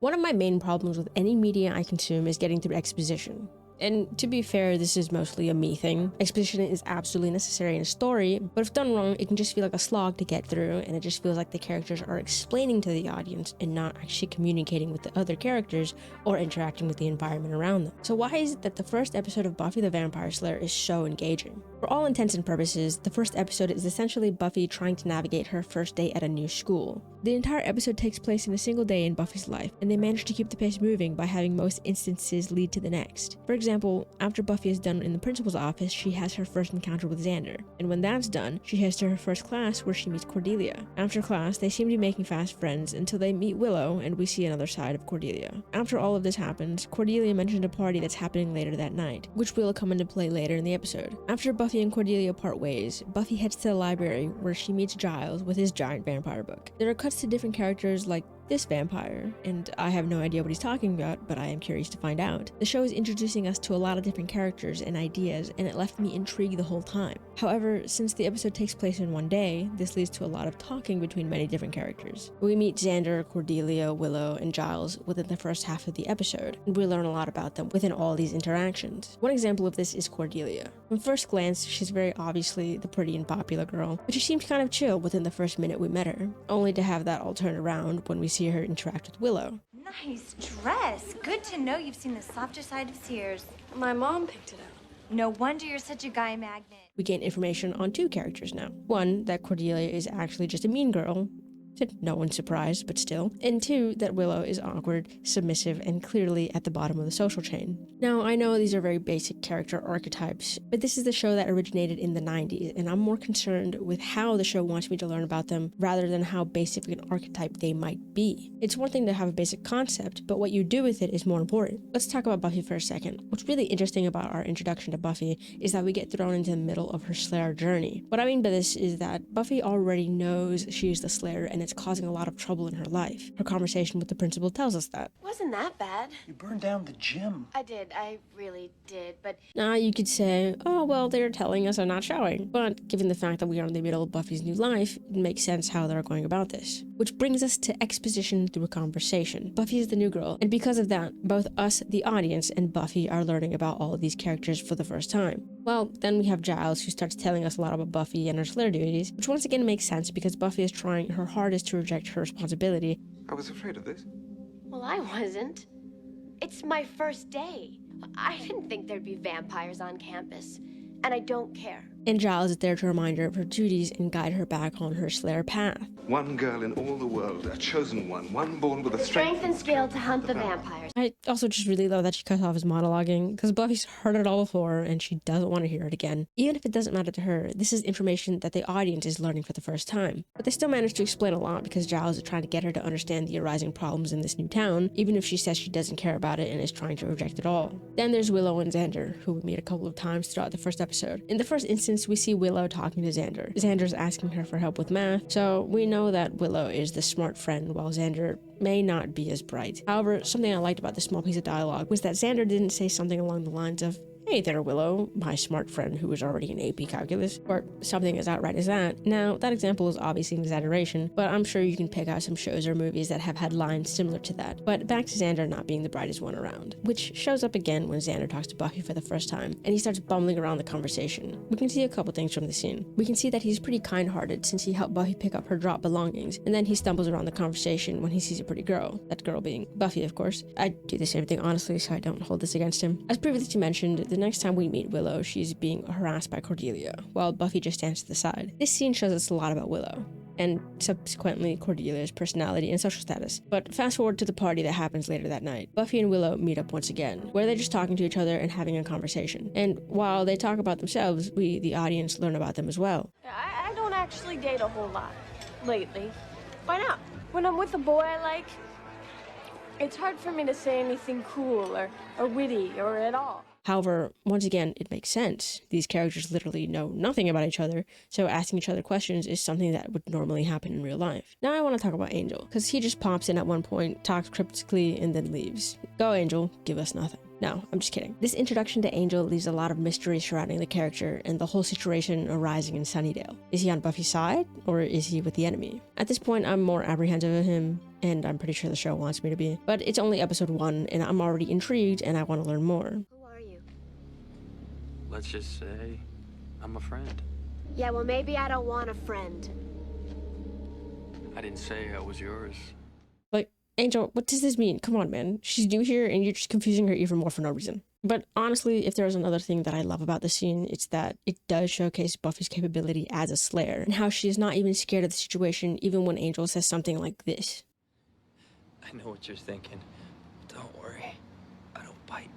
One of my main problems with any media I consume is getting through exposition. And to be fair, this is mostly a me thing. Exposition is absolutely necessary in a story, but if done wrong, it can just feel like a slog to get through, and it just feels like the characters are explaining to the audience and not actually communicating with the other characters or interacting with the environment around them. So why is it that the first episode of Buffy the Vampire Slayer is so engaging? For all intents and purposes, the first episode is essentially Buffy trying to navigate her first day at a new school. The entire episode takes place in a single day in Buffy's life, and they manage to keep the pace moving by having most instances lead to the next. For example, after Buffy is done in the principal's office, she has her first encounter with Xander, and when that's done, she heads to her first class where she meets Cordelia. After class, they seem to be making fast friends until they meet Willow and we see another side of Cordelia. After all of this happens, Cordelia mentioned a party that's happening later that night, which will come into play later in the episode. After Buffy and Cordelia part ways, Buffy heads to the library where she meets Giles with his giant vampire book. There are cuts to different characters like this vampire, and I have no idea what he's talking about, but I am curious to find out. The show is introducing us to a lot of different characters and ideas, and it left me intrigued the whole time. However, since the episode takes place in one day, this leads to a lot of talking between many different characters. We meet Xander, Cordelia, Willow, and Giles within the first half of the episode, and we learn a lot about them within all these interactions. One example of this is Cordelia. From first glance, she's very obviously the pretty and popular girl, but she seemed kind of chill within the first minute we met her, only to have that all turn around when we see her interact with Willow. Nice dress. Good to know you've seen the softer side of Sears. My mom picked it out. No wonder you're such a guy magnet. We gain information on two characters now. One, that Cordelia is actually just a mean girl. To no one's surprise, but still. And two, that Willow is awkward, submissive, and clearly at the bottom of the social chain. Now, I know these are very basic character archetypes, but this is the show that originated in the 90s, and I'm more concerned with how the show wants me to learn about them rather than how basic an archetype they might be. It's one thing to have a basic concept, but what you do with it is more important. Let's talk about Buffy for a second. What's really interesting about our introduction to Buffy is that we get thrown into the middle of her Slayer journey. What I mean by this is that Buffy already knows she's the Slayer, and it's causing a lot of trouble in her life. Her conversation with the principal tells us that. Wasn't that bad? You burned down the gym. I did. I really did. But Now you could say, oh, well, they're telling us they're not showing. But given the fact that we are in the middle of Buffy's new life, it makes sense how they're going about this. Which brings us to exposition through a conversation. Buffy is the new girl, and because of that, both us, the audience, and Buffy are learning about all of these characters for the first time. Well, then we have Giles, who starts telling us a lot about Buffy and her Slayer duties, which once again makes sense because Buffy is trying her hardest to reject her responsibility. I was afraid of this. well, I wasn't. It's my first day. I didn't think there'd be vampires on campus, and I don't care. And Giles is there to remind her of her duties and guide her back on her Slayer path. One girl in all the world, a chosen one born with a Strength and skill to hunt the vampires. I also just really love that she cuts off his monologuing, because Buffy's heard it all before and she doesn't want to hear it again. Even if it doesn't matter to her, this is information that the audience is learning for the first time. But they still manage to explain a lot because Giles is trying to get her to understand the arising problems in this new town, even if she says she doesn't care about it and is trying to reject it all. Then there's Willow and Xander, who we meet a couple of times throughout the first episode. In the first instance, we see Willow talking to Xander. Xander's asking her for help with math, so we know that Willow is the smart friend while Xander may not be as bright. However, something I liked about this small piece of dialogue was that Xander didn't say something along the lines of, "Hey there, Willow, my smart friend who is already in AP Calculus," or something as outright as that. Now, that example is obviously an exaggeration, but I'm sure you can pick out some shows or movies that have had lines similar to that. But back to Xander not being the brightest one around, which shows up again when Xander talks to Buffy for the first time, and he starts bumbling around the conversation. We can see a couple things from the scene. We can see that he's pretty kind-hearted since he helped Buffy pick up her dropped belongings, and then he stumbles around the conversation when he sees a pretty girl, that girl being Buffy, of course. I do the same thing honestly, so I don't hold this against him. As previously mentioned, the next time we meet Willow, she's being harassed by Cordelia, while Buffy just stands to the side. This scene shows us a lot about Willow, and subsequently Cordelia's personality and social status. But fast forward to the party that happens later that night. Buffy and Willow meet up once again, where they're just talking to each other and having a conversation. And while they talk about themselves, we, the audience, learn about them as well. I don't actually date a whole lot lately. Why not? When I'm with a boy I like, it's hard for me to say anything cool or witty or at all. However, once again, it makes sense. These characters literally know nothing about each other, so asking each other questions is something that would normally happen in real life. Now I want to talk about Angel, because he just pops in at one point, talks cryptically, and then leaves. Go Angel, give us nothing. No, I'm just kidding. This introduction to Angel leaves a lot of mystery surrounding the character and the whole situation arising in Sunnydale. Is he on Buffy's side, or is he with the enemy? At this point, I'm more apprehensive of him, and I'm pretty sure the show wants me to be. But it's only episode 1, and I'm already intrigued, and I want to learn more. Who are you? Let's just say I'm a friend. Yeah, well, maybe I don't want a friend. I didn't say I was yours. Like, Angel, what does this mean? Come on, man. She's new here, and you're just confusing her even more for no reason. But honestly, if there's another thing that I love about the scene, it's that it does showcase Buffy's capability as a slayer, and how she is not even scared of the situation, even when Angel says something like this. I know what you're thinking. Don't worry. I don't bite.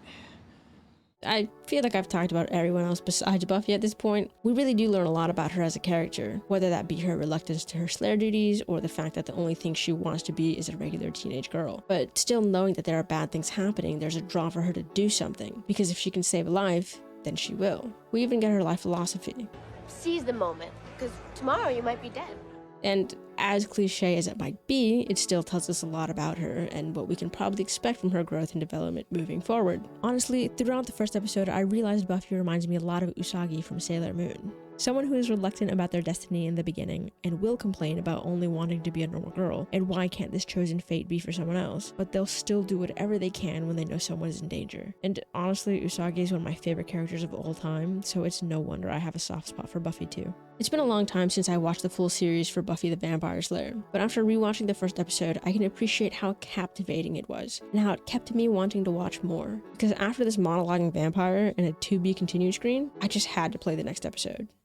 I feel like I've talked about everyone else besides Buffy at this point. We really do learn a lot about her as a character, whether that be her reluctance to her slayer duties or the fact that the only thing she wants to be is a regular teenage girl. But still knowing that there are bad things happening, there's a draw for her to do something, because if she can save a life, then she will. We even get her life philosophy. Seize the moment, because tomorrow you might be dead. And as cliche as it might be, it still tells us a lot about her and what we can probably expect from her growth and development moving forward. Honestly, throughout the first episode, I realized Buffy reminds me a lot of Usagi from Sailor Moon. Someone who is reluctant about their destiny in the beginning and will complain about only wanting to be a normal girl and why can't this chosen fate be for someone else, but they'll still do whatever they can when they know someone is in danger. And honestly, Usagi is one of my favorite characters of all time, so it's no wonder I have a soft spot for Buffy too. It's been a long time since I watched the full series for Buffy the Vampire Slayer, but after rewatching the first episode, I can appreciate how captivating it was, and how it kept me wanting to watch more. Because after this monologuing vampire and a to be continued screen, I just had to play the next episode.